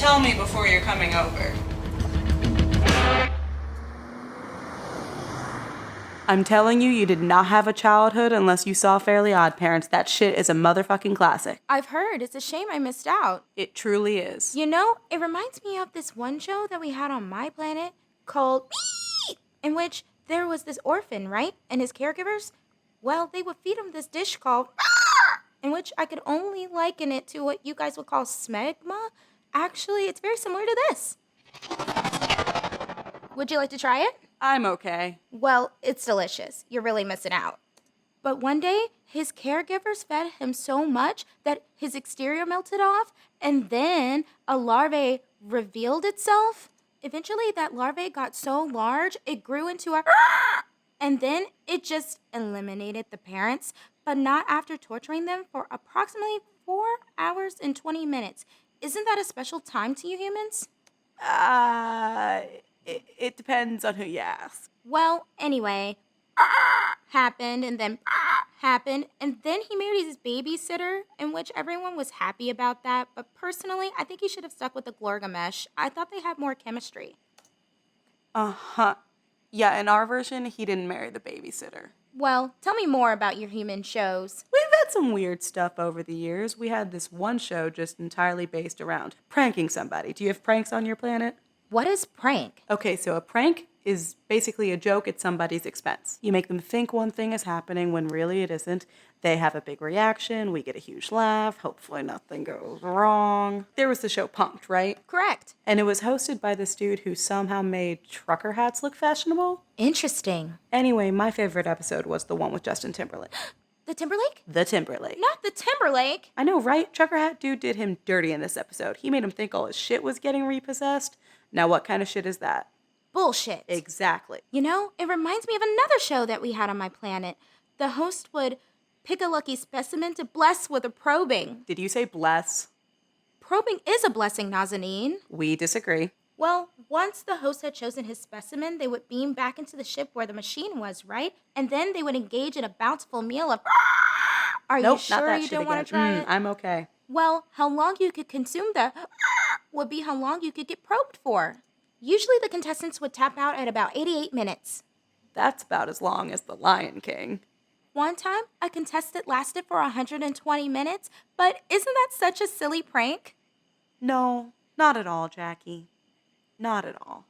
tell me before you're coming over. I'm telling you, you did not have a childhood unless you saw Fairly Odd Parents. That shit is a motherfucking classic. I've heard. It's a shame I missed out. It truly is. You know, it reminds me of this one show that we had on my planet called Me, in which there was this orphan, right? And his caregivers, well, they would feed him this dish called in which I could only liken it to what you guys would call smegma. Actually, it's very similar to this. Would you like to try it? I'm okay. Well, it's delicious. You're really missing out. But one day, his caregivers fed him so much that his exterior melted off, and then a larvae revealed itself. Eventually, that larvae got so large, it grew into a... And then it just eliminated the parents, but not after torturing them for approximately 4 hours and 20 minutes. Isn't that a special time to you humans? It depends on who you ask. Well, anyway, happened, and then happened, and then he married his babysitter, in which everyone was happy about that, but personally, I think he should have stuck with the Glorgamesh. I thought they had more chemistry. Uh-huh. Yeah, in our version, he didn't marry the babysitter. Well, tell me more about your human shows. We've had some weird stuff over the years. We had this one show just entirely based around pranking somebody. Do you have pranks on your planet? What is prank? Okay, so a prank is basically a joke at somebody's expense. You make them think one thing is happening when really it isn't. They have a big reaction, we get a huge laugh, hopefully nothing goes wrong. There was the show Punk'd, right? Correct. And it was hosted by this dude who somehow made trucker hats look fashionable. Interesting. Anyway, my favorite episode was the one with Justin Timberlake. The Timberlake? The Timberlake. Not the Timberlake. I know, right? Trucker hat dude did him dirty in this episode. He made him think all his shit was getting repossessed. Now, what kind of shit is that? Bullshit. Exactly. You know, it reminds me of another show that we had on my planet. The host would pick a lucky specimen to bless with a probing. Did you say bless? Probing is a blessing, Nazanin. We disagree. Well, once the host had chosen his specimen, they would beam back into the ship where the machine was, right? And then they would engage in a bountiful meal of... Are Nope, you sure not that you shit don't want to again. try it? I'm okay. Well, how long you could consume the would be how long you could get probed for. Usually the contestants would tap out at about 88 minutes. That's about as long as The Lion King. One time, a contestant lasted for 120 minutes, but isn't that such a silly prank? No, not at all, Jackie. Not at all.